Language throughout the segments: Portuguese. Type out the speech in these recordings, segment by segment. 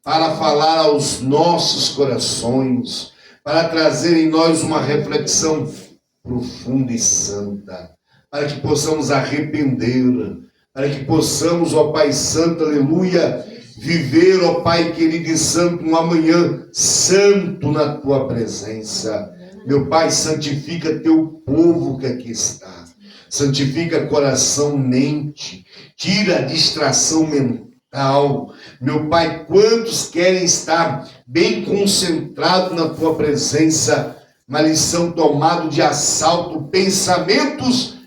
para falar aos nossos corações, para trazer em nós uma reflexão profunda e santa, para que possamos arrepender, para que possamos, ó Pai Santo, aleluia, viver, ó Pai querido e santo, um amanhã santo na Tua presença. Meu Pai, santifica Teu povo que aqui está, santifica coração, mente, tira a distração mental. Meu Pai, quantos querem estar bem concentrados na Tua presença, mas eles são tomados de assalto, pensamentos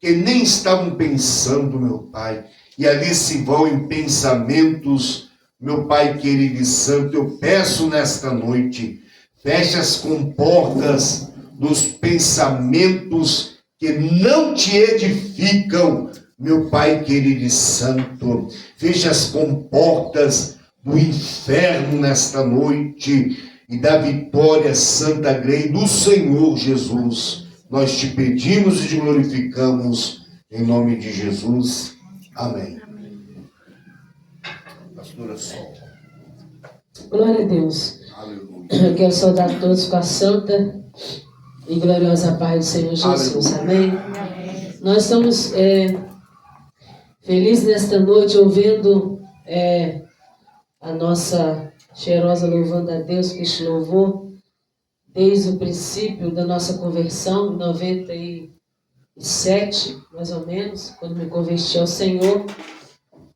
que nem estavam pensando, meu Pai, e ali se vão em pensamentos. Meu Pai querido e santo, eu peço nesta noite, feche as comportas dos pensamentos que não te edificam, meu Pai querido e santo. Feche as comportas do inferno nesta noite e da vitória santa grei do Senhor Jesus. Nós te pedimos e te glorificamos em nome de Jesus. Amém. Pastora Sol. Glória a Deus. Aleluia. Eu quero saudar a todos com a santa e gloriosa paz do Senhor Jesus. Amém. Nós estamos felizes nesta noite ouvindo a nossa cheirosa louvando a Deus, que te louvou desde o princípio da nossa conversão, em 97, mais ou menos, quando me converti ao Senhor.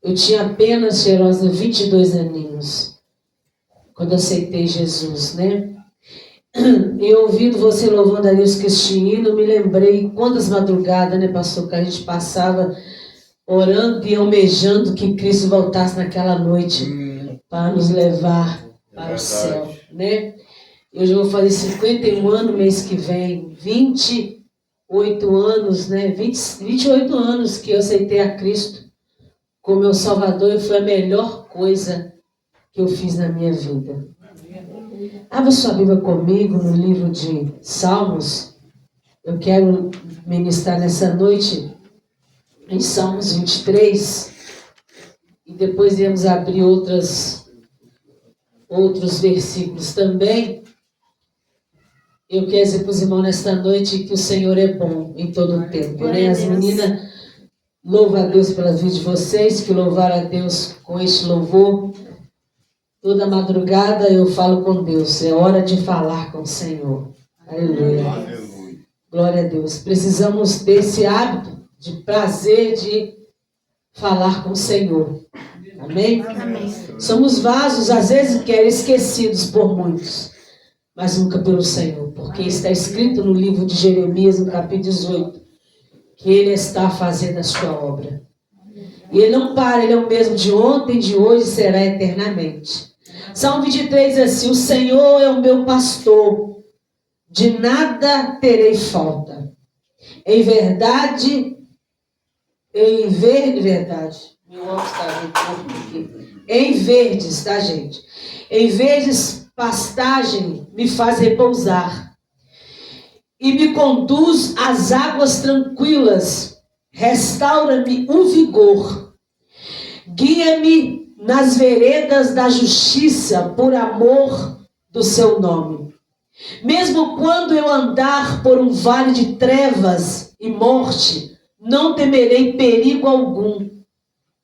Eu tinha apenas, cheirosa, 22 aninhos, quando aceitei Jesus, né? E ouvindo você louvando a Deus com este hino, me lembrei quantas madrugadas, né, pastor, que a gente passava orando e almejando que Cristo voltasse naquela noite para nos levar para o céu, né? Eu já vou fazer 51 anos mês que vem, 28 anos, né? 28 anos que eu aceitei a Cristo como meu Salvador, e foi a melhor coisa que eu fiz na minha vida. Abra sua Bíblia comigo no livro de Salmos. Eu quero ministrar nessa noite em Salmos 23, e depois iremos abrir outros versículos também. Eu quero dizer para os irmãos nesta noite que o Senhor é bom em todo o tempo, né? As meninas louvam a Deus pela vida de vocês, que louvaram a Deus com este louvor. Toda madrugada eu falo com Deus, é hora de falar com o Senhor. Aleluia. Aleluia. Glória a Deus. Precisamos desse hábito de prazer de falar com o Senhor. Amém? Amém. Somos vasos, às vezes, esquecidos por muitos, mas nunca pelo Senhor, porque está escrito no livro de Jeremias, no capítulo 18, que Ele está fazendo a sua obra. E Ele não para, Ele é o mesmo de ontem, de hoje, será eternamente. Salmo 23 diz assim: o Senhor é o meu pastor, de nada terei falta. Em verdade, meu óculos está aqui. Em verdes, tá, gente? Em verdes pastagem me faz repousar e me conduz às águas tranquilas. Restaura-me o vigor. Guia-me nas veredas da justiça por amor do seu nome. Mesmo quando eu andar por um vale de trevas e morte, não temerei perigo algum,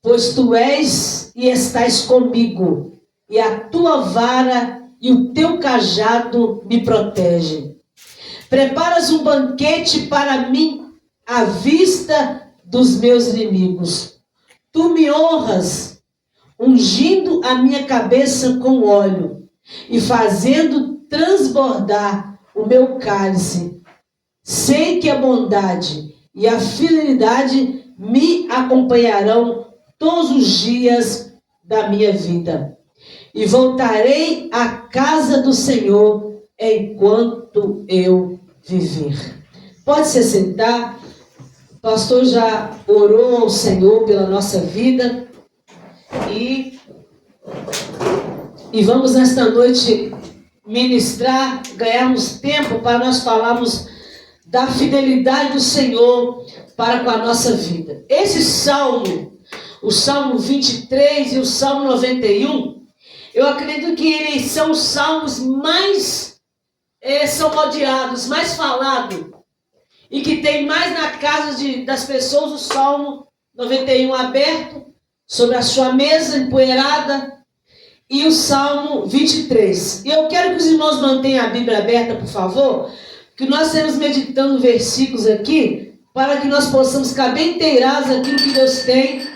pois tu és e estás comigo, e a tua vara e o teu cajado me protegem. Preparas um banquete para mim à vista dos meus inimigos. Tu me honras, ungindo a minha cabeça com óleo e fazendo transbordar o meu cálice. Sei que a bondade e a fidelidade me acompanharão todos os dias da minha vida. E voltarei à casa do Senhor enquanto eu viver. Pode se sentar. O pastor já orou ao Senhor pela nossa vida. E vamos nesta noite ministrar, ganharmos tempo para nós falarmos da fidelidade do Senhor para com a nossa vida. Esse salmo, o Salmo 23 e o Salmo 91, Eu acredito que eles são os salmos mais salmodiados, mais falados, e que tem mais na casa das pessoas o Salmo 91 aberto, sobre a sua mesa empoeirada, e o Salmo 23. E eu quero que os irmãos mantenham a Bíblia aberta, por favor, que nós estamos meditando versículos aqui, para que nós possamos ficar bem inteirados daquilo que Deus tem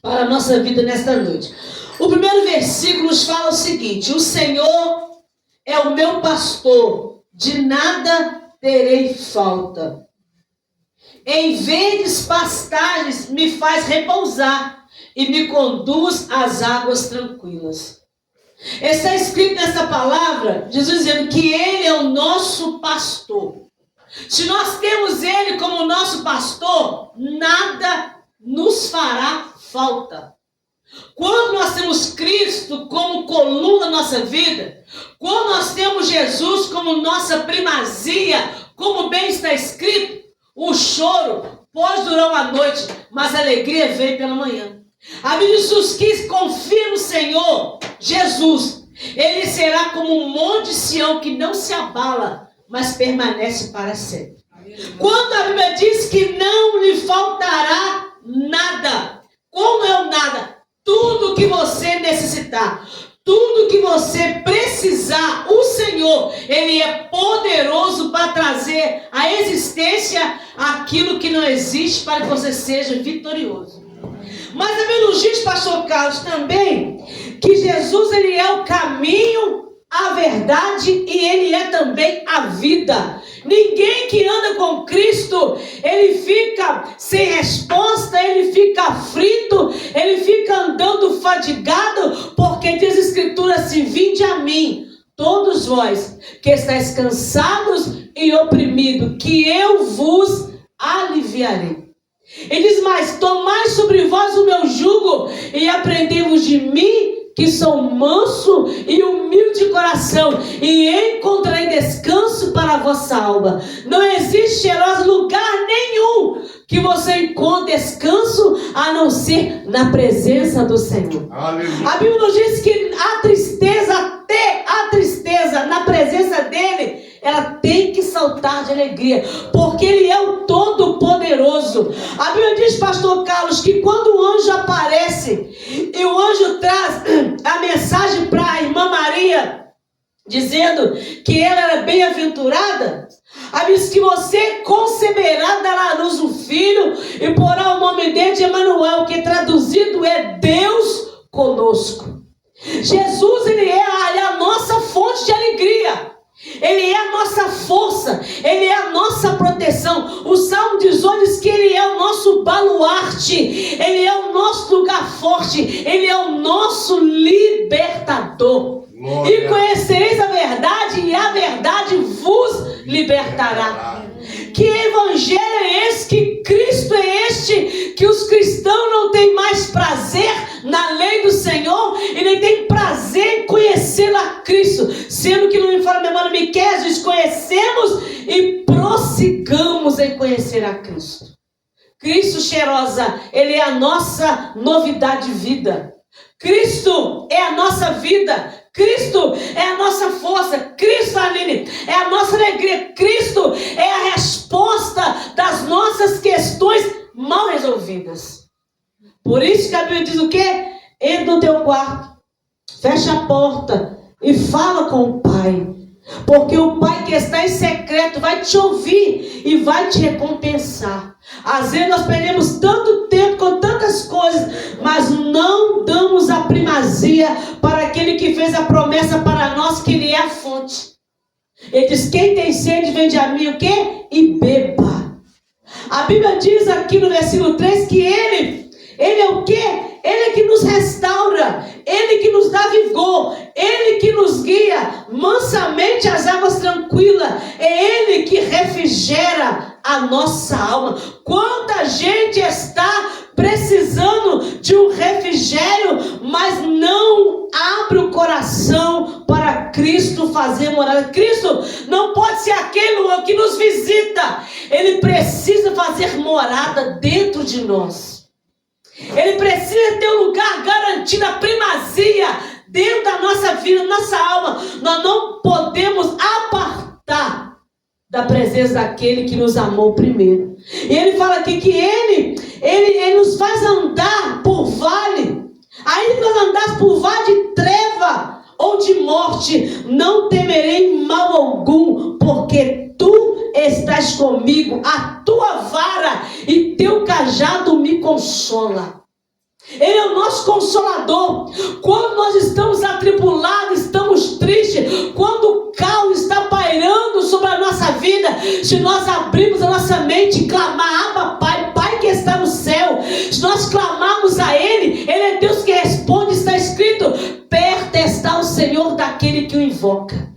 para a nossa vida nesta noite. O primeiro versículo nos fala o seguinte: o Senhor é o meu pastor, de nada terei falta. Em verdes pastagens me faz repousar e me conduz às águas tranquilas. Está escrito nessa palavra, Jesus dizendo que Ele é o nosso pastor. Se nós temos Ele como nosso pastor, nada nos fará falta. Quando nós temos Cristo como coluna da nossa vida, quando nós temos Jesus como nossa primazia, como bem está escrito, o choro pode durar uma noite, mas a alegria vem pela manhã. A Bíblia diz que confia no Senhor, Jesus, Ele será como um monte de Sião que não se abala, mas permanece para sempre. Quando a Bíblia diz que não lhe faltará nada, como é o nada? Tudo que você necessitar, tudo que você precisar, o Senhor, Ele é poderoso para trazer à existência aquilo que não existe, para que você seja vitorioso. Mas a Bíblia nos diz, pastor Carlos, também, que Jesus, Ele é o caminho, a verdade e Ele é também a vida. Ninguém que anda com Cristo, ele fica sem resposta, ele fica aflito, ele fica andando fadigado, porque diz a Escritura assim: vinde a mim, todos vós que estáis cansados e oprimidos, que eu vos aliviarei. Ele diz mais: tomai sobre vós o meu jugo e aprendei-vos de mim, que sou manso e humilde de coração, e encontrarei descanso para a vossa alma. Não existe, Heróis, lugar nenhum que você encontre descanso a não ser na presença do Senhor. Aleluia. A Bíblia nos diz que a tristeza, até a tristeza na presença dele, ela tem que saltar de alegria, porque Ele é o Todo-Poderoso. A Bíblia diz, pastor Carlos, que quando o anjo aparece e o anjo traz a mensagem para a irmã Maria, dizendo que ela era bem-aventurada, a Bíblia diz que você conceberá, dará à luz um filho e porá o nome dele de Emanuel, que traduzido é Deus conosco. Jesus, Ele é a nossa fonte de alegria. Ele é a nossa força, Ele é a nossa proteção. O Salmo 18 diz que Ele é o nosso baluarte, Ele é o nosso lugar forte, Ele é o nosso libertador. Glória. E conhecereis a verdade, e a verdade vos libertará. Que evangelho é esse? Que Cristo é este? Que os cristãos não têm mais prazer na lei do Senhor e nem têm prazer em conhecer a Cristo, sendo que no Informe de Miqueias diz: conhecemos e prossigamos em conhecer a Cristo. Cristo, cheirosa, Ele é a nossa novidade de vida. Cristo é a nossa vida. Cristo é a nossa força. Cristo, Aline, é a nossa alegria. Cristo é a resposta das nossas questões mal resolvidas. Por isso que a Bíblia diz o quê? Entra no teu quarto, fecha a porta e fala com o Pai. Porque o Pai que está em secreto vai te ouvir e vai te recompensar. Às vezes nós perdemos tanto tempo com tantas coisas, mas não damos a primazia para aquele que fez a promessa para nós, que Ele é a fonte. Ele diz: quem tem sede, vende a mim o quê? E beba. A Bíblia diz aqui no versículo 3 que Ele é o quê? Ele é que nos restaura, Ele que nos dá vigor, Ele que nos guia mansamente às águas tranquilas, é Ele que refrigera a nossa alma. Quanta gente está precisando de um refrigério, mas não abre o coração para Cristo fazer morada. Cristo não pode ser aquele que nos visita, Ele precisa fazer morada dentro de nós. Ele precisa ter um lugar garantido, a primazia dentro da nossa vida, nossa alma. Nós não podemos apartar da presença daquele que nos amou primeiro. E ele fala aqui que ele nos faz andar por vale. Ainda que nós andássemos por vale de treva ou de morte, não temerei mal algum, porque tu estás comigo, a tua vara e teu cajado me consola. Ele é o nosso consolador. Quando nós estamos atribulados, estamos tristes, quando o caos está pairando sobre a nossa vida, se nós abrirmos a nossa mente e clamar, Abba Pai, Pai que está no céu, se nós clamarmos a Ele é Deus que responde. Está escrito: perto está o Senhor daquele que o invoca.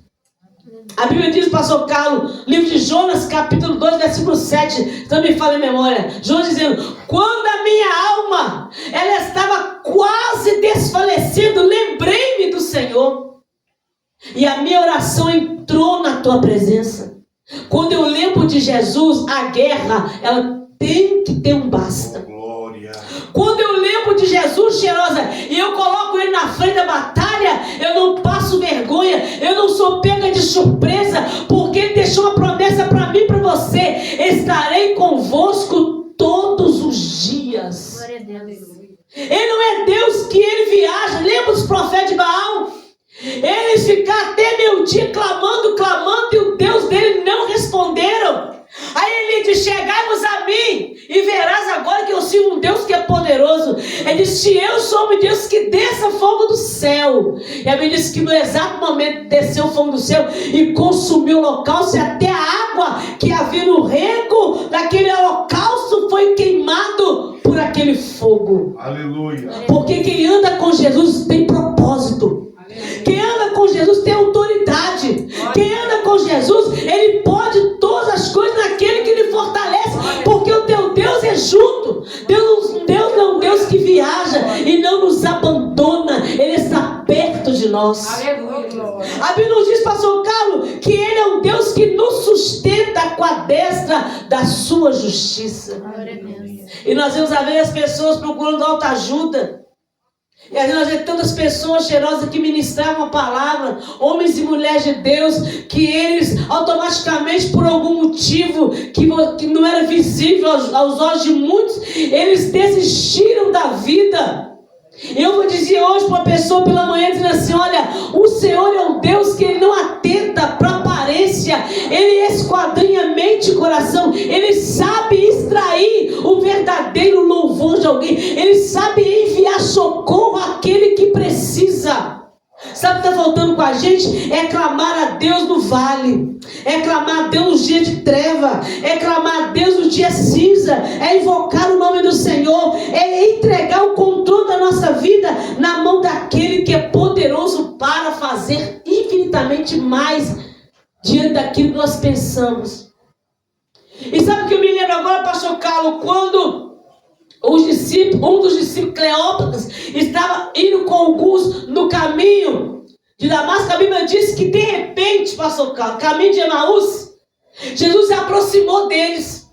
A Bíblia diz, pastor Carlos, livro de Jonas, capítulo 2, versículo 7, também fala em memória, Jonas dizendo: quando a minha alma, ela estava quase desfalecendo, lembrei-me do Senhor, e a minha oração entrou na tua presença. Quando eu lembro de Jesus, a guerra, ela tem que ter um basta. Quando eu lembro de Jesus, cheirosa, e eu coloco Ele na frente da batalha, eu não passo vergonha, eu não sou pega de surpresa, porque Ele deixou uma promessa para mim e para você: estarei convosco todos os dias. Glória a Deus. Ele não é Deus que Ele viaja. Lembra dos profetas de Baal? Eles ficaram até meio-dia clamando, e o Deus dele não responderam. Aí ele diz: chegai-vos a mim e verás agora que eu sirvo um Deus que é poderoso. Ele disse: se eu sou um Deus que desça fogo do céu. E a Bíblia diz que no exato momento desceu o fogo do céu e consumiu o holocausto, e até a água que havia no rego daquele holocausto foi queimado por aquele fogo. Aleluia. Porque quem anda com Jesus tem propósito. Quem anda com Jesus tem autoridade. Quem anda com Jesus, ele pode todas as coisas naquele que lhe fortalece, porque o teu Deus é junto. Deus não é um Deus que viaja e não nos abandona. Ele está perto de nós. A Bíblia nos diz, pastor Carlos, que ele é um Deus que nos sustenta com a destra da sua justiça. E nós vemos a ver as pessoas procurando autoajuda. E às vezes nós vemos tantas pessoas cheirosas que ministravam a palavra, homens e mulheres de Deus, que eles automaticamente, por algum motivo que não era visível aos olhos de muitos, eles desistiram da vida. Eu vou dizer hoje para uma pessoa pela manhã, dizendo assim: olha, o Senhor é um Deus que Ele não atenta para a aparência, Ele esquadrinha mente e coração, Ele sabe extrair o verdadeiro louvor de alguém, Ele sabe enviar socorro àquele que precisa. Sabe o que está faltando com a gente? É clamar a Deus no vale, é clamar a Deus nos dias de treva, é clamar a Deus no dia cinza, é invocar o nome do Senhor, é entregar o controle da nossa vida na mão daquele que é poderoso para fazer infinitamente mais diante daquilo que nós pensamos. E sabe o que eu me lembro agora, pastor Carlos, quando um dos discípulos, Cleópatra, estava indo com alguns no caminho de Damasco. A Bíblia diz que de repente, pastor Carlos, caminho de Emaús, Jesus se aproximou deles.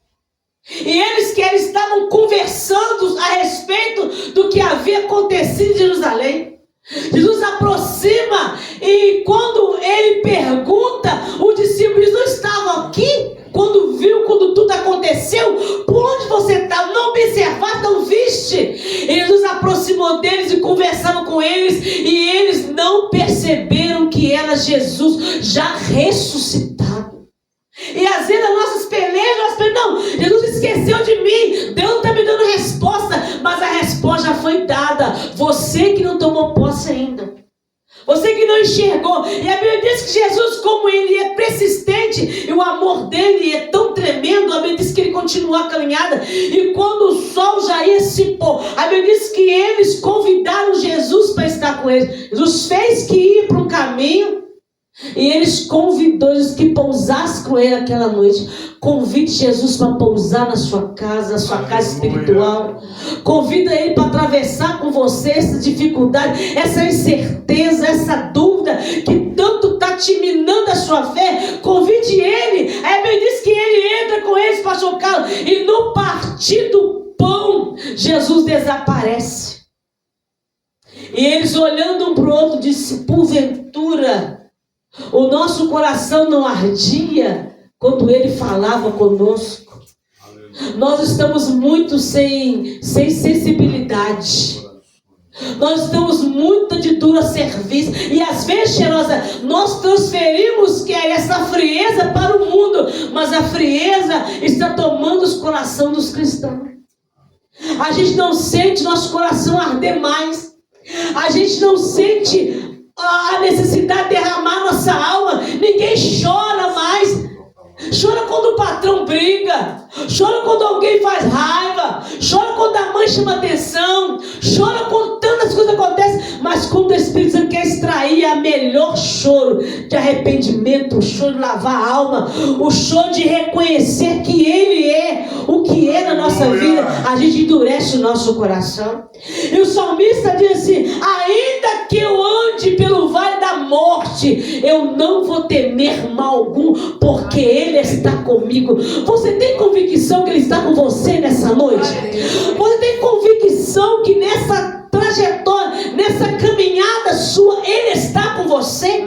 E eles estavam conversando a respeito do que havia acontecido em Jerusalém. Jesus aproxima e quando ele pergunta, o discípulo diz: não estavam aqui? Quando tudo aconteceu, por onde você estava? Não observaste, não viste? E Jesus aproximou deles e conversava com eles, e eles não perceberam que era Jesus já ressuscitado. E às vezes as nossas pelejas, nós pensamos: não, Jesus esqueceu de mim, Deus não está me dando resposta, mas a resposta já foi dada. Você que não tomou posse ainda, você que não enxergou. E a Bíblia diz que Jesus, como ele é persistente, e o amor dele é tão tremendo, a Bíblia diz que ele continuou a caminhada, e quando o sol já ia se pôr, a Bíblia diz que eles convidaram Jesus para estar com eles. Jesus fez que ia para um caminho, e eles convidou Jesus que pousasse com ele aquela noite. Convide Jesus para pousar na sua casa espiritual. Convida ele para atravessar com você essa dificuldade, essa incerteza, essa dúvida que tanto está te minando a sua fé. Convide ele. A Bíblia diz que ele entra com eles, pastor Carlos, e no partir do pão, Jesus desaparece. E eles olhando um para o outro disse: porventura o nosso coração não ardia quando ele falava conosco? Nós estamos muito sem sensibilidade. Nós estamos muito de dura serviço. E às vezes, cheirosa, nós transferimos que é essa frieza para o mundo. Mas a frieza está tomando os corações dos cristãos. A gente não sente nosso coração arder mais. A gente não sente a necessidade de derramar nossa alma. Ninguém chora mais. Chora quando o patrão briga, chora quando alguém faz raiva, chora quando a mãe chama atenção, chora quando tantas coisas acontecem. Mas quando o Espírito Santo quer extrair a melhor choro de arrependimento, o choro de lavar a alma, o choro de reconhecer que Ele é o que é na nossa vida, a gente endurece o nosso coração. E o salmista diz assim: ainda que eu ande pelo vale da morte, eu não vou temer mal algum, porque Ele está comigo. Você tem convicção que Ele está com você nessa noite? Você tem convicção que nessa trajetória, nessa caminhada sua, Ele está com você?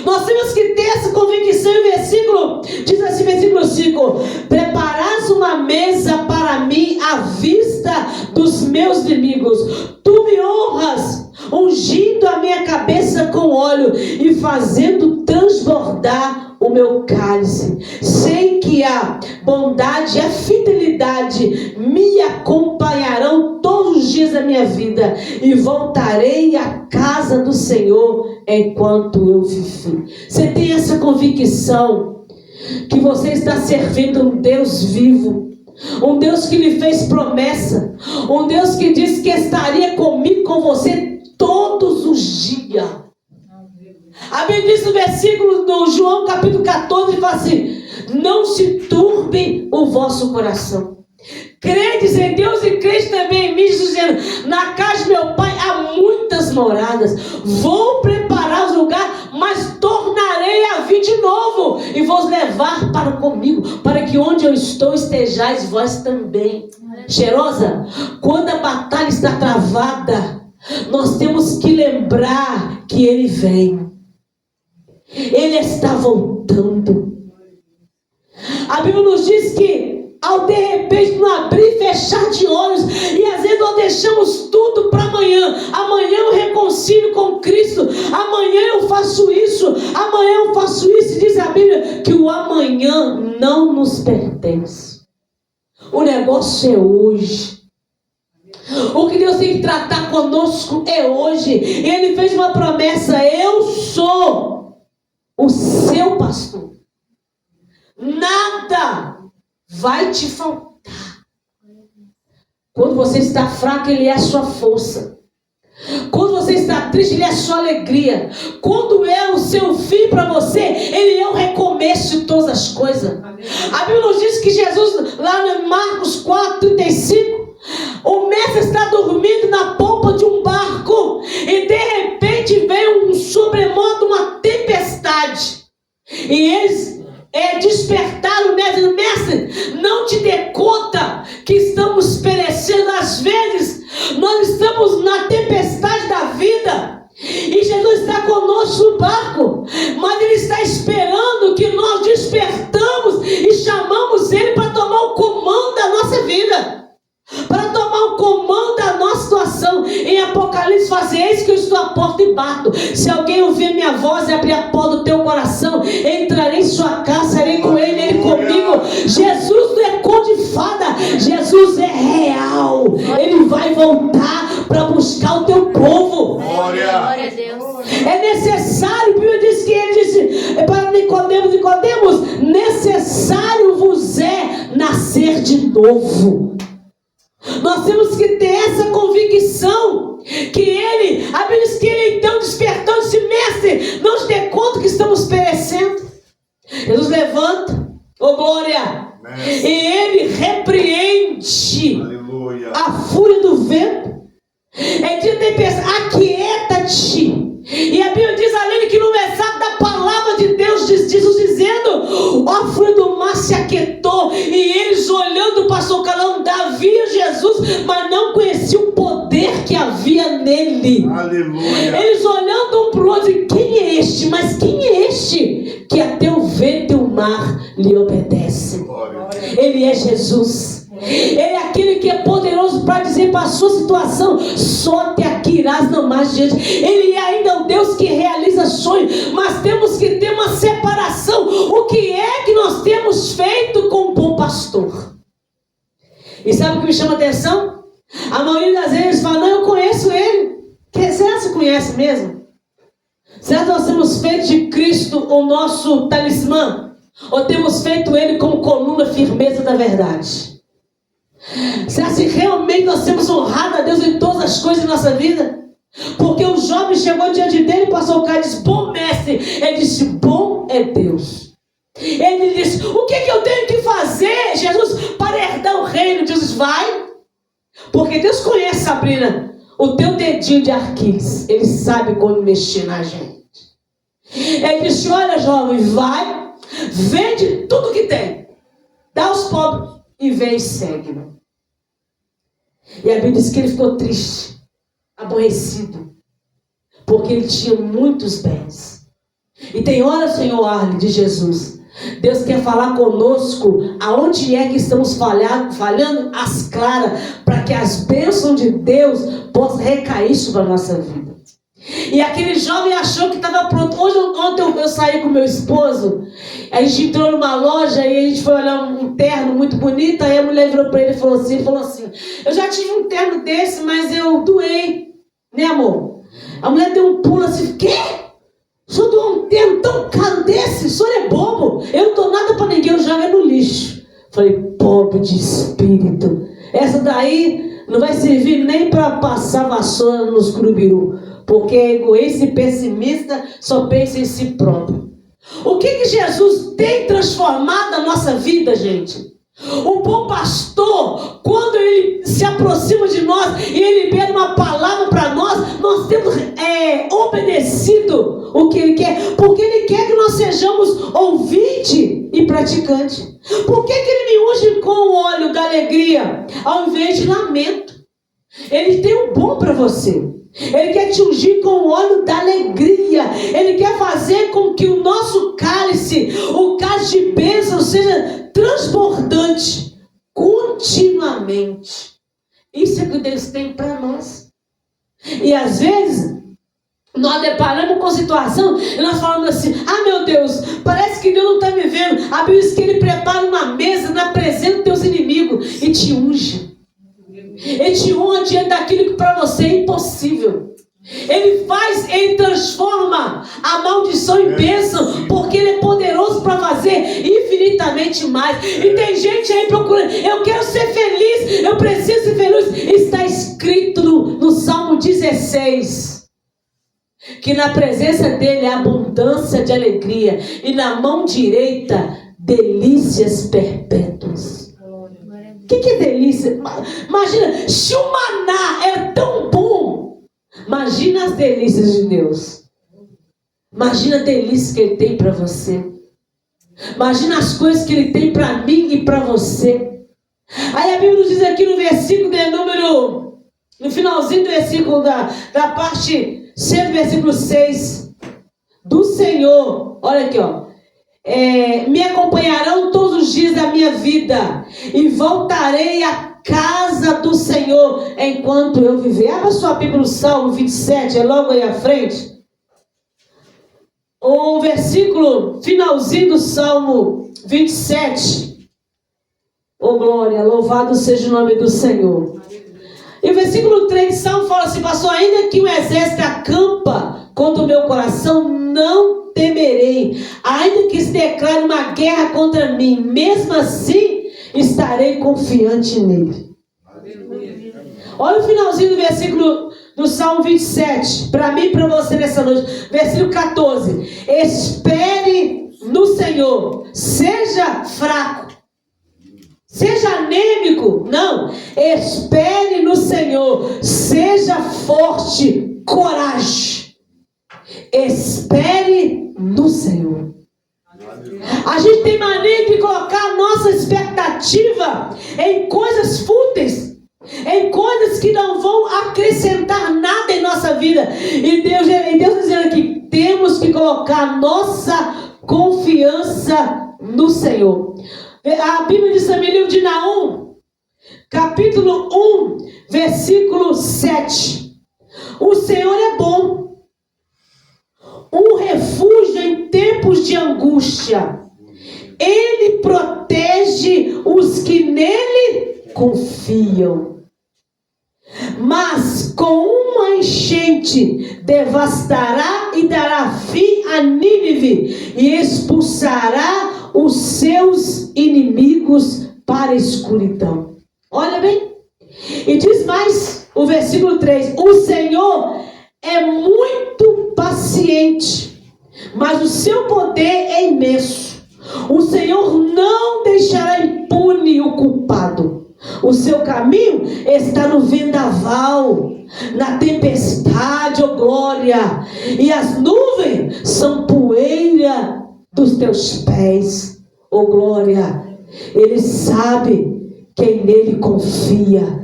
Nós temos que ter essa convicção. Em versículo, diz assim, versículo 5: preparás uma mesa para mim à vista dos meus inimigos. Tu me honras, ungindo a minha cabeça com óleo e fazendo transbordar o meu cálice. Sei que a bondade e a fidelidade me acompanharão todos os dias da minha vida, e voltarei à casa do Senhor enquanto eu viver. Você tem essa convicção que você está servindo um Deus vivo, um Deus que lhe fez promessa, um Deus que disse que estaria comigo, com você todos os dias. A Bíblia diz no versículo do João capítulo 14, ele fala assim: não se turbe o vosso coração. Credes em Deus e credes também em mim, dizendo: na casa de meu pai há muitas moradas. Vou preparar os lugares, mas tornarei a vir de novo e vos levar para comigo, para que onde eu estou estejais vós também. Cheirosa, quando a batalha está travada, nós temos que lembrar que Ele vem. Ele está voltando. A Bíblia nos diz que ao de repente não abrir e fechar de olhos, e às vezes nós deixamos tudo para amanhã. Amanhã eu reconcilio com Cristo, amanhã eu faço isso, amanhã eu faço isso. E diz a Bíblia que o amanhã não nos pertence. O negócio é hoje. O que Deus tem que tratar conosco é hoje. E Ele fez uma promessa: eu sou o seu pastor, nada vai te faltar. Quando você está fraco, Ele é a sua força. Quando você está triste, Ele é a sua alegria. Quando é o seu fim para você, Ele é o recomeço de todas as coisas. A Bíblia nos diz que Jesus, lá em Marcos 4:35, o mestre está dormindo na polpa de um barco, e de repente veio um sobremodo, uma tempestade, e eles despertaram o mestre: mestre, não te dê conta que estamos perecendo? Às vezes nós estamos na tempestade da vida, e Jesus está conosco no barco, mas Ele está esperando que nós despertamos e chamamos Ele para tomar o comando da nossa vida, para tomar o comando da nossa situação. Em Apocalipse fala assim: eis que eu estou à porta e bato. Se alguém ouvir minha voz e abrir a porta do teu coração, entrarei em sua casa, serei com ele, ele comigo. Jesus não é conto de fada, Jesus é real. Ele vai voltar para buscar o teu povo. Glória a Deus. É necessário, a Bíblia diz que Ele disse para Nicodemos: necessário vos é nascer de novo. Nós temos que ter essa convicção que Ele, a Bíblia diz que Ele então despertou e disse: mestre, não te dê conta que estamos perecendo. Jesus levanta, oh glória, e Ele repreende, aleluia, a fúria do vento. Ele diz: tempestade, aquieta-te. E a Bíblia diz além que no mensagem da palavra de Deus, Jesus dizendo: a fúria do mar se aquietou, e eles olhando para o calão, Davi e Jesus, mas não conheciam o poder que havia nele. Aleluia. Eles olhando um para o outro, e quem é este? Mas quem é este que até o vento e o mar lhe obedecem? Ele é Jesus. Ele é aquele que é poderoso para dizer para a sua situação: só te aqui irás, não mais diante. Ele é ainda o Deus que realiza sonhos, mas temos que ter uma separação. O que é que nós temos feito com o bom pastor? E sabe o que me chama a atenção? A maioria das vezes fala: não, eu conheço ele. Será que você conhece mesmo? Será que nós temos feito de Cristo o nosso talismã? Ou temos feito ele como coluna firmeza da verdade? Será que realmente nós temos honrado a Deus em todas as coisas da nossa vida? Porque o jovem chegou diante dele e passou o cara e disse: bom mestre. Ele disse: bom é Deus. Ele disse: o que eu tenho que fazer, Jesus, para herdar o reino? Jesus: vai. Porque Deus conhece, Sabrina, o teu dedinho de Aquiles. Ele sabe como mexer na gente. Ele disse: olha, jovem, vai, vende tudo que tem, dá aos pobres e vem e segue-me. E a Bíblia diz que ele ficou triste, aborrecido, porque ele tinha muitos bens. E tem hora, Senhor Arlen, de Jesus, Deus quer falar conosco aonde é que estamos falhando às claras, para que as bênçãos de Deus possam recair sobre a nossa vida. E aquele jovem achou que estava pronto. Ontem eu saí com meu esposo, a gente entrou numa loja e a gente foi olhar um terno muito bonito. Aí a mulher virou para ele e falou assim: eu já tive um terno desse, mas eu doei, né, amor? A mulher deu um pulo assim: quê? O senhor doou um terno tão caro desse? O senhor é bobo? Eu não dou nada para ninguém, eu jogo no lixo. Falei: pobre de espírito, essa daí não vai servir nem para passar vassoura nos curubiru, porque é egoísta e pessimista, só pensa em si próprio. O que Jesus tem transformado a nossa vida, gente? O bom pastor, quando ele se aproxima de nós e ele libera uma palavra para nós temos obedecido o que ele quer, porque ele quer que nós sejamos ouvinte e praticante. Por que ele me unge com o óleo da alegria ao invés de lamento? Ele tem um bom para você. Ele quer te ungir com o óleo da alegria. Ele quer fazer com que o nosso cálice, o cálice de bênção, seja transbordante continuamente. Isso é o que Deus tem para nós. E às vezes nós deparamos com situação e nós falamos assim: ah, meu Deus, parece que Deus não está me vendo. A Bíblia diz que Ele prepara uma mesa na presença dos teus inimigos e te unge. Ele te honra diante daquilo que para você é impossível. Ele transforma a maldição em bênção, porque Ele é poderoso para fazer infinitamente mais. E tem gente aí procurando: eu quero ser feliz, eu preciso ser feliz. Está escrito no Salmo 16, que na presença dele há abundância de alegria, e na mão direita delícias perpétuas. O que é delícia? Imagina, se o maná é tão bom, imagina as delícias de Deus. Imagina a delícia que Ele tem para você. Imagina as coisas que Ele tem para mim e para você. Aí a Bíblia nos diz aqui no versículo de número, no finalzinho do versículo da parte C, do versículo 6, do Senhor, olha aqui, ó. Me acompanharão todos os dias da minha vida, e voltarei à casa do Senhor enquanto eu viver. Abra sua Bíblia no Salmo 27, é logo aí à frente. O versículo finalzinho do Salmo 27. Oh glória, louvado seja o nome do Senhor. E o versículo 3 de Salmo fala assim: pastor, ainda que o exército acampa contra o meu coração, não temerei. Ainda que se declare uma guerra contra mim, mesmo assim estarei confiante nele. Olha o finalzinho do versículo do Salmo 27, para mim e para você nessa noite. Versículo 14: espere no Senhor, seja fraco, seja anêmico, não, espere no Senhor, seja forte, coragem. Espere no Senhor. A gente tem mania de colocar a nossa expectativa em coisas fúteis. em coisas que não vão acrescentar nada em nossa vida. E Deus está dizendo que temos que colocar nossa confiança no Senhor. A Bíblia diz também, livro de Naum, capítulo 1, versículo 7. O Senhor é bom, um refúgio em tempos de angústia. Ele protege os que nele confiam. Mas com uma enchente devastará e dará fim a Nínive e expulsará os seus inimigos para a escuridão. Olha bem. E diz mais o versículo 3. O Senhor é muito paciente, mas o seu poder é imenso. O Senhor não deixará impune o culpado. O seu caminho está no vendaval, na tempestade, ó glória. E as nuvens são poeira dos teus pés, ó glória. Ele sabe quem nele confia.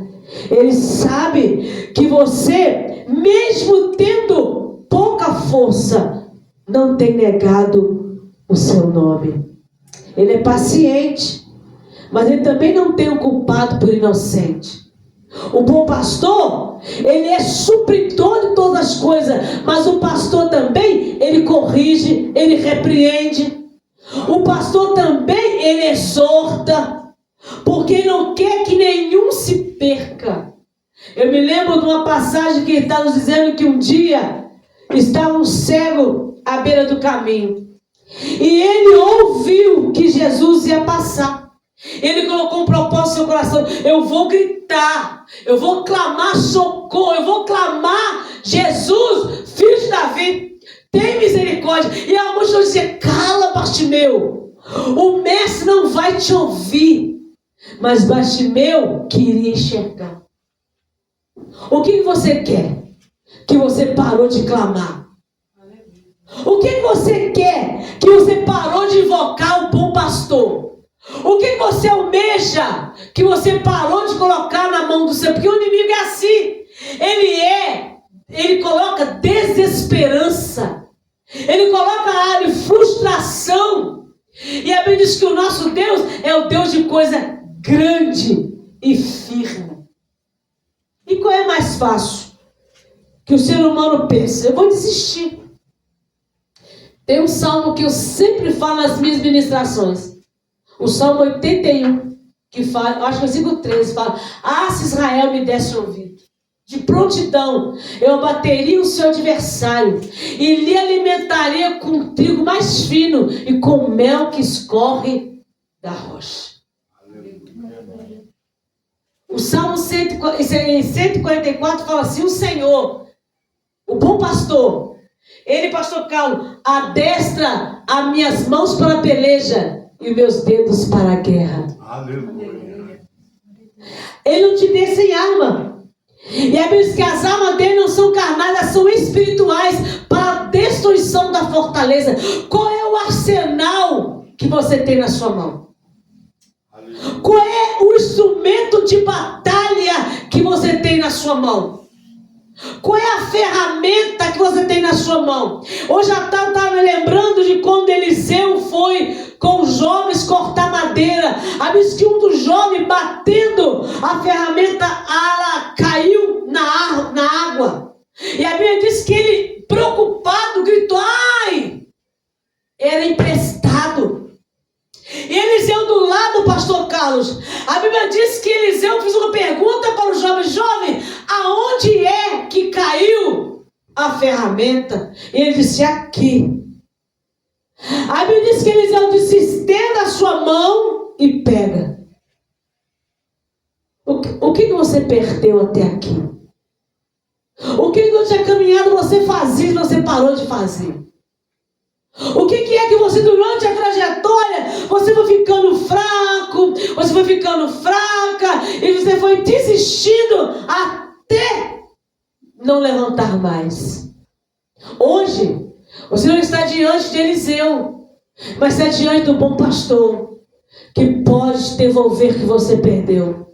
Ele sabe que você, mesmo tendo pouca força, não tem negado o seu nome. Ele é paciente, mas ele também não tem o culpado por inocente. O bom pastor, ele é supridor de todas as coisas, mas o pastor também, ele corrige, ele repreende. O pastor também, ele exorta, porque não quer que nenhum se perca. Eu me lembro de uma passagem que está nos dizendo que um dia estava um cego à beira do caminho. E ele ouviu que Jesus ia passar. Ele colocou um propósito no seu coração: eu vou gritar, eu vou clamar socorro, eu vou clamar: Jesus, filho de Davi, tem misericórdia. E a multidão dizia: cala, Bartimeu, o mestre não vai te ouvir. Mas Bartimeu queria enxergar. O que você quer? Que você parou de clamar? O que você quer? Que você parou de invocar o bom pastor? O que você almeja? Que você parou de colocar na mão do Senhor? Porque o inimigo é assim. Ele coloca desesperança. Ele coloca frustração. E a Bíblia diz que o nosso Deus é o Deus de coisa grande e firme. E qual é mais fácil que o ser humano pensa? Eu vou desistir. Tem um salmo que eu sempre falo nas minhas ministrações. O Salmo 81, que fala, eu acho que o versículo 13 fala: ah, se Israel me desse ouvido, de prontidão eu abateria o seu adversário e lhe alimentaria com trigo mais fino e com mel que escorre da rocha. O Salmo 144 fala assim: o Senhor, o bom pastor, ele, pastor Carlos, adestra as minhas mãos para a peleja e meus dedos para a guerra. Aleluia. Ele não te deixa em arma. E a Bíblia diz que as armas dele não são carnais, elas são espirituais, para a destruição da fortaleza. Qual é o arsenal que você tem na sua mão? Aleluia. Qual é o instrumento de batalha que você tem na sua mão? Qual é a ferramenta que você tem na sua mão? Hoje à tarde eu estava me lembrando de quando Eliseu foi com os jovens cortar madeira. A Bíblia diz que um dos jovens, batendo a ferramenta, ela caiu na água. E a Bíblia diz que ele, preocupado, gritou: ai! Era emprestado. E Eliseu do lado, pastor Carlos, a Bíblia diz que Eliseu fez uma pergunta para o jovem: jovem, aonde é que caiu a ferramenta? E ele disse: aqui. A Bíblia diz que Eliseu disse: estenda a sua mão e pega. O que você perdeu até aqui? O que durante a caminhada você fazia e você parou de fazer? O que é que você, durante a trajetória, você foi ficando fraco, você foi ficando fraca, e você foi desistindo até não levantar mais? Hoje, você não está diante de Eliseu, mas está diante do bom pastor, que pode devolver o que você perdeu.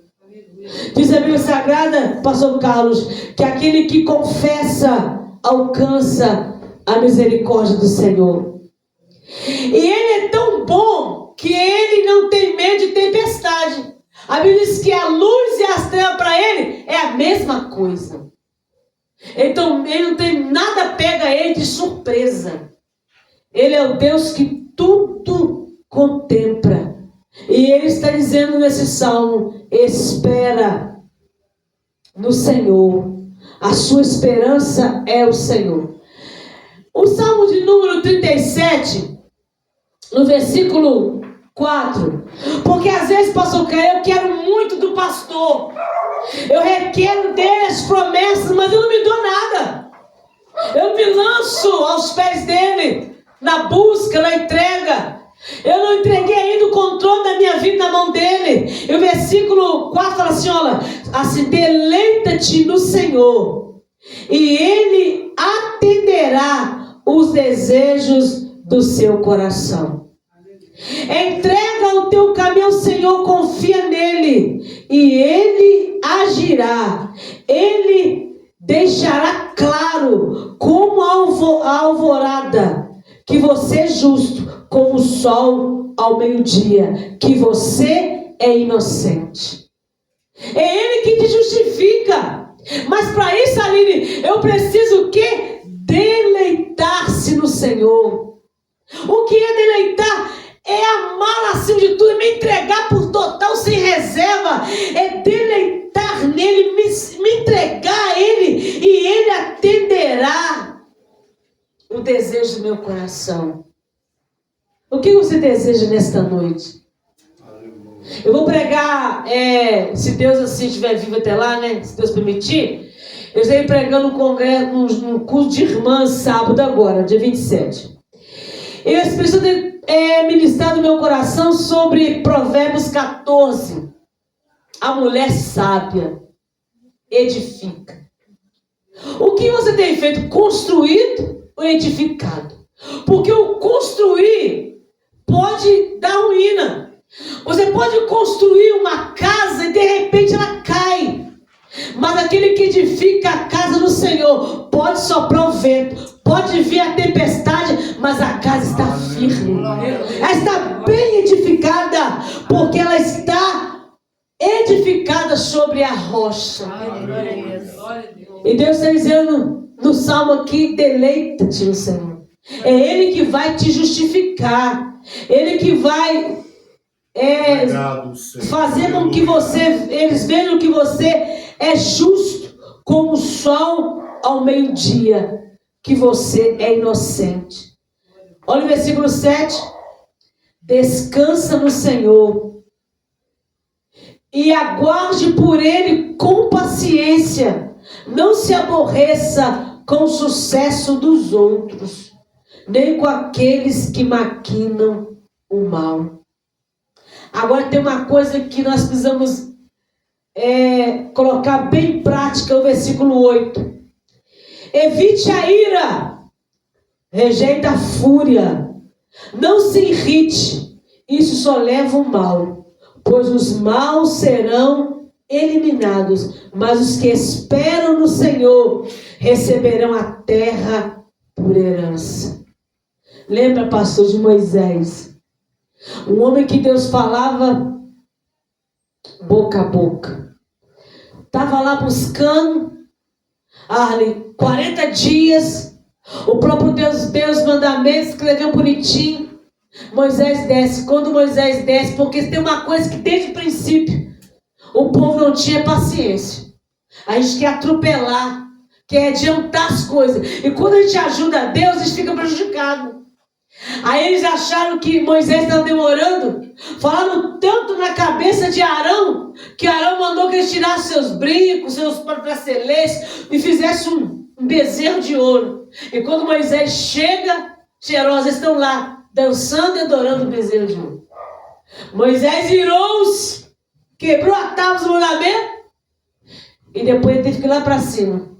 Diz a Bíblia Sagrada, pastor Carlos, que aquele que confessa alcança a misericórdia do Senhor. E Ele é tão bom que Ele não tem medo de tempestade. A Bíblia diz que a luz e as trevas para Ele é a mesma coisa. Então Ele não tem nada, pega Ele de surpresa. Ele é o Deus que tudo contempla. E Ele está dizendo nesse salmo: espera no Senhor. A sua esperança é o Senhor. O salmo de número 37, no versículo 4. Porque às vezes, pastor Caio, eu quero muito do pastor. Eu requero dele as promessas, mas eu não me dou nada. Eu me lanço aos pés dele, na busca, na entrega. Eu não entreguei ainda o controle da minha vida na mão dele. E o versículo 4 fala assim, olha, assim, deleita-te no Senhor, e Ele atenderá os desejos do seu coração. Entrega o teu caminho ao Senhor, confia nele, e Ele agirá. Ele deixará claro como a alvorada que você é justo, como o sol ao meio-dia, que você é inocente. É Ele que te justifica. Mas para isso, Aline, eu preciso o quê? Deleitar-se no Senhor. O que é deleitar? É amar acima de tudo, é me entregar por total, sem reserva. É deleitar nele, me entregar a Ele, e Ele atenderá o desejo do meu coração. O que você deseja nesta noite? Eu vou pregar, se Deus assim estiver vivo até lá, né? Se Deus permitir. Eu estarei pregando um congresso, num curso de irmãs, sábado agora, dia 27. E esse pessoal tem ministrado no meu coração sobre Provérbios 14. A mulher sábia edifica. O que você tem feito? Construído ou edificado? Porque o construir pode dar ruína. Você pode construir uma casa e de repente ela cai. Mas aquele que edifica a casa do Senhor, pode soprar o vento, pode vir a tempestade, mas a casa está firme. Ela está bem edificada, porque ela está edificada sobre a rocha. E Deus está dizendo no salmo aqui: deleita-te no Senhor. É Ele que vai te justificar. Ele que vai fazer com que eles vejam que você é justo como o sol ao meio-dia, que você é inocente. Olha o versículo 7. Descansa no Senhor e aguarde por Ele com paciência. Não se aborreça com o sucesso dos outros, nem com aqueles que maquinam o mal. Agora tem uma coisa que nós precisamos colocar bem em prática, o versículo 8. Evite a ira, rejeita a fúria, não se irrite, isso só leva o mal, pois os maus serão eliminados, mas os que esperam no Senhor receberão a terra por herança. Lembra, pastor, de Moisés? Um homem que Deus falava boca a boca. Estava lá buscando, 40 dias. O próprio Deus mandamentos, escreveu bonitinho. Moisés desce. Quando Moisés desce, porque tem uma coisa que desde o princípio o povo não tinha paciência. A gente quer atropelar, quer adiantar as coisas. E quando a gente ajuda a Deus, a gente fica prejudicado. Aí eles acharam que Moisés estava demorando. Falaram tanto na cabeça de Arão, que Arão mandou que eles tirassem seus brincos, seus braceletes, e fizessem um bezerro de ouro. E quando Moisés chega, cheirosos estão lá, dançando e adorando o bezerro de ouro. Moisés virou-se, quebrou a tábua do mandamento, e depois ele teve que ir lá para cima.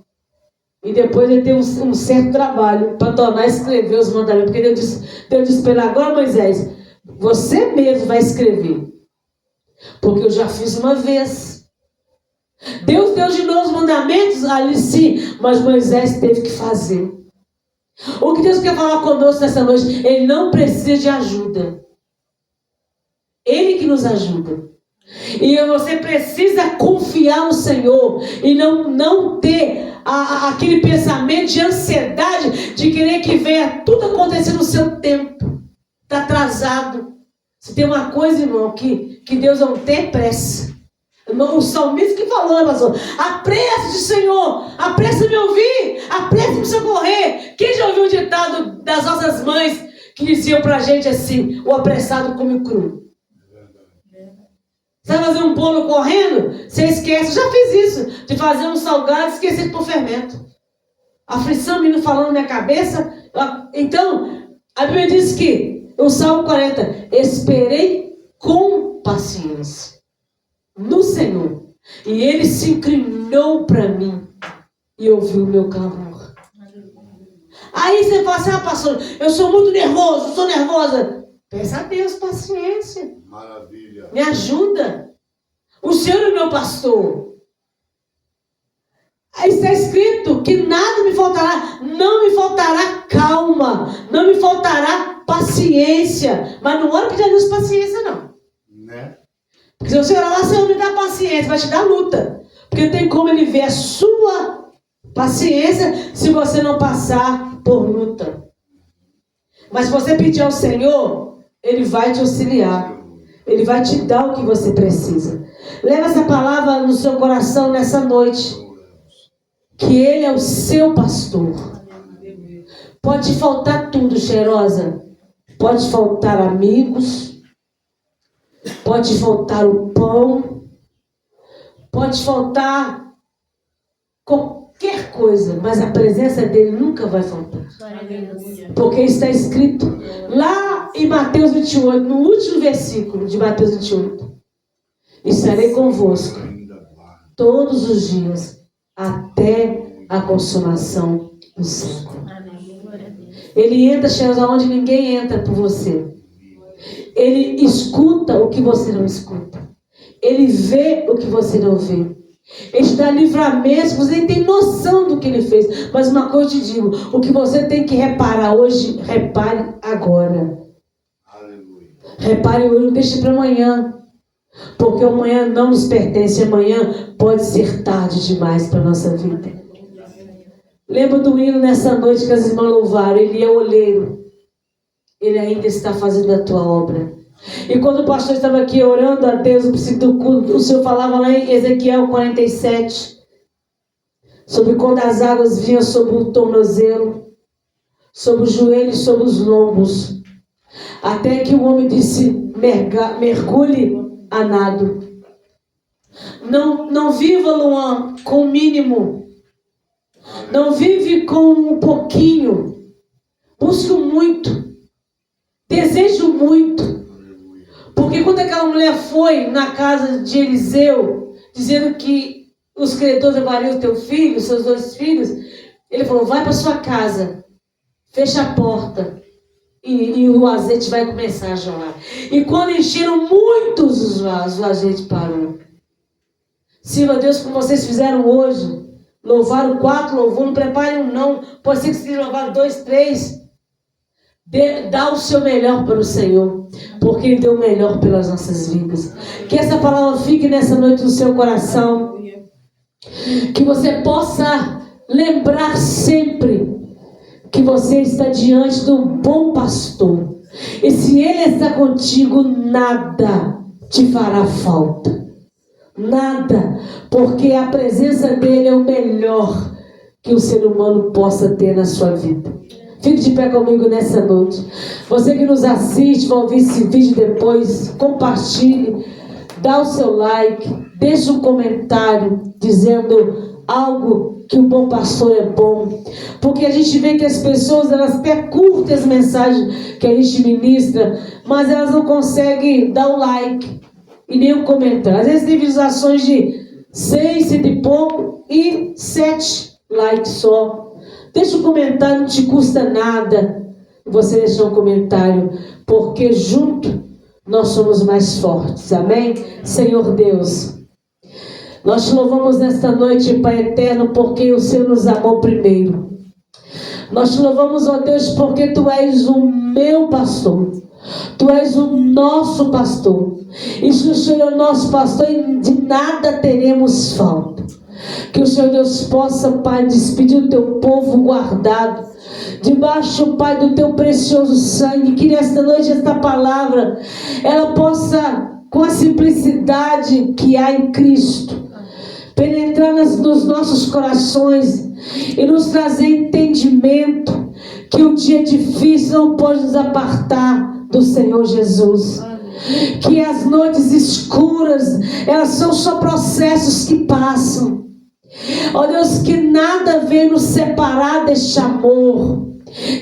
E depois ele teve um certo trabalho para tornar a escrever os mandamentos. Porque Deus disse para ele: agora, Moisés, você mesmo vai escrever. Porque eu já fiz uma vez. Deus deu de novo os mandamentos ali sim, mas Moisés teve que fazer. O que Deus quer falar conosco nessa noite? Ele não precisa de ajuda. Ele que nos ajuda. E você precisa confiar no Senhor e não ter aquele pensamento de ansiedade de querer que venha tudo acontecer no seu tempo. Está atrasado. Se tem uma coisa, irmão, que Deus não tem pressa. O salmista que falou, né, pastor? Apressa-te, Senhor, apressa-me ouvir, apressa-me socorrer. Quem já ouviu o ditado das nossas mães que diziam pra gente assim: o apressado come o cru? Você vai fazer um bolo correndo, você esquece. Eu já fiz isso, de fazer um salgado e esquecer de pôr fermento. Aflição, menino falando na minha cabeça. Então, a Bíblia diz que, o Salmo 40, esperei com paciência no Senhor, e Ele se inclinou para mim e ouviu o meu clamor. Aí você fala assim: pastor, eu sou muito nervoso, sou nervosa. Peça a Deus paciência. Maravilha. Me ajuda. O Senhor é meu pastor. Aí está escrito que nada me faltará. Não me faltará calma. Não me faltará paciência. Mas não ora pedir a Deus paciência, não. Né? Porque se você orar lá, Senhor, me dá paciência, vai te dar luta. Porque não tem como Ele ver a sua paciência se você não passar por luta. Mas se você pedir ao Senhor, Ele vai te auxiliar. Ele vai te dar o que você precisa. Leva essa palavra no seu coração nessa noite. Que Ele é o seu pastor. Pode faltar tudo, cheirosa. Pode faltar amigos. Pode faltar o pão. Pode faltar qualquer coisa. Mas a presença dele nunca vai faltar. Porque está escrito lá em Mateus 28, no último versículo de Mateus 28. Estarei convosco todos os dias até a consumação do século. Ele entra, cheirosa, onde ninguém entra por você. Ele escuta o que você não escuta. Ele vê o que você não vê. Ele te dá livramento, você nem tem noção do que Ele fez. Mas uma coisa eu te digo: o que você tem que reparar hoje, repare agora. Aleluia. Repare hoje, não deixe para amanhã. Porque amanhã não nos pertence. Amanhã pode ser tarde demais para a nossa vida. Lembra do hino nessa noite que as irmãs louvaram? Ele é o oleiro. Ele ainda está fazendo a tua obra. E quando o pastor estava aqui orando a Deus, o Senhor falava lá em Ezequiel 47, sobre quando as águas vinham sobre o tornozelo, sobre os joelhos, sobre os lombos, até que o homem disse: mergulhe a nado. Não viva, Luan, com o mínimo. Não vive com um pouquinho. Busque muito. Desejo muito. Porque quando aquela mulher foi na casa de Eliseu, dizendo que os credores levariam o teu filho, seus 2 filhos, ele falou: vai para sua casa, fecha a porta e o azeite vai começar a jorrar. E quando encheram muitos os vasos, o azeite parou. Sirva a Deus como vocês fizeram hoje. Louvaram 4, louvou, não preparem um não. Pode ser que vocês louvaram 2, 3. Dá o seu melhor para o Senhor, porque Ele deu o melhor pelas nossas vidas. Que essa palavra fique nessa noite no seu coração. Que você possa lembrar sempre que você está diante de um bom pastor. E se Ele está contigo, nada te fará falta. Nada. Porque a presença dEle é o melhor que o ser humano possa ter na sua vida. Fique de pé comigo nessa noite. Você que nos assiste, vai ouvir esse vídeo depois, compartilhe, dá o seu like, deixa um comentário dizendo algo que o bom pastor é bom. Porque a gente vê que as pessoas, elas curtem as mensagens que a gente ministra, mas elas não conseguem dar o like e nem o comentário. Às vezes tem visualizações de 6, 100 e pouco e 7 likes só. Deixa um comentário, não te custa nada você deixar um comentário, porque junto nós somos mais fortes, amém? Senhor Deus, Nós te louvamos nesta noite, Pai eterno, porque o Senhor nos amou primeiro. Nós te louvamos, ó Deus, porque Tu és o meu pastor. Tu és o nosso pastor. E se o Senhor é o nosso pastor, de nada teremos falta. Que o Senhor Deus possa, Pai, despedir o Teu povo guardado debaixo, Pai, do Teu precioso sangue. Que nesta noite esta palavra, ela possa, com a simplicidade que há em Cristo, penetrar nos nossos corações e nos trazer entendimento que o dia difícil não pode nos apartar do Senhor Jesus. Que as noites escuras, elas são só processos que passam. Ó Deus, que nada vem nos separar deste amor.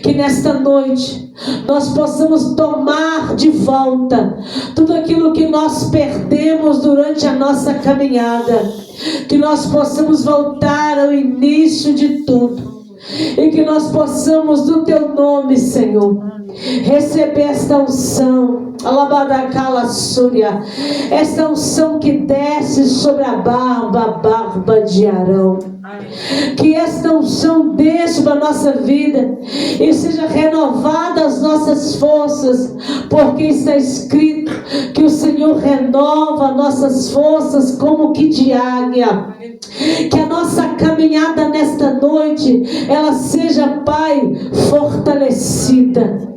Que nesta noite nós possamos tomar de volta tudo aquilo que nós perdemos durante a nossa caminhada. Que nós possamos voltar ao início de tudo. E que nós possamos, no Teu nome, Senhor, receber esta unção, alabadacala súria, esta unção que desce sobre a barba de Arão. Que esta unção desça sobre a nossa vida e seja renovada as nossas forças, porque está escrito que o Senhor renova nossas forças como que de águia. Que a nossa caminhada nesta noite, ela seja, Pai, fortalecida.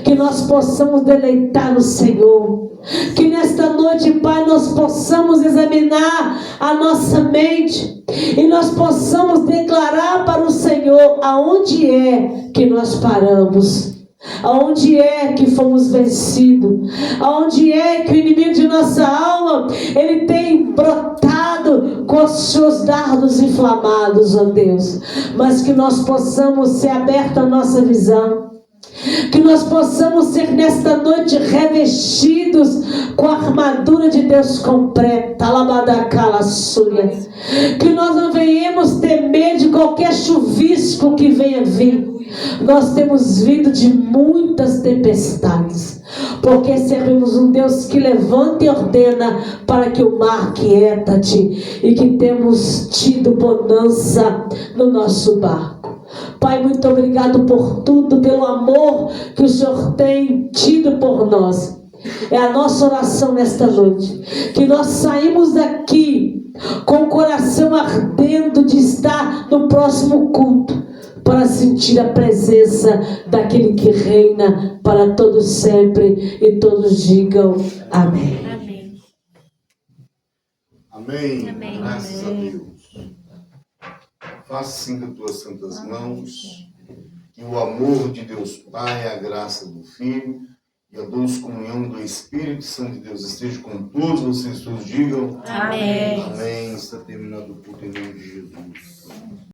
Que nós possamos deleitar no Senhor. Que nesta noite, Pai, nós possamos examinar a nossa mente e nós possamos declarar para o Senhor aonde é que nós paramos, aonde é que fomos vencidos, aonde é que o inimigo de nossa alma, ele tem brotado com os seus dardos inflamados, ó Deus. Mas que nós possamos ser abertos à nossa visão. Que nós possamos ser nesta noite revestidos com a armadura de Deus completa. Que nós não venhamos temer de qualquer chuvisco que venha vir. Nós temos vindo de muitas tempestades, porque servimos um Deus que levanta e ordena para que o mar quieta-te, e que temos tido bonança no nosso barco. Pai, muito obrigado por tudo, pelo amor que o Senhor tem tido por nós. É a nossa oração nesta noite, que nós saímos daqui com o coração ardendo de estar no próximo culto, para sentir a presença daquele que reina para todos sempre, e todos digam amém. Amém. Amém. Amém. Graças a Deus. Faça assim com as tuas santas mãos, que o amor de Deus Pai, a graça do Filho e a doce comunhão do Espírito Santo de Deus esteja com todos vocês, todos digam amém. Amém. Está terminado o culto em nome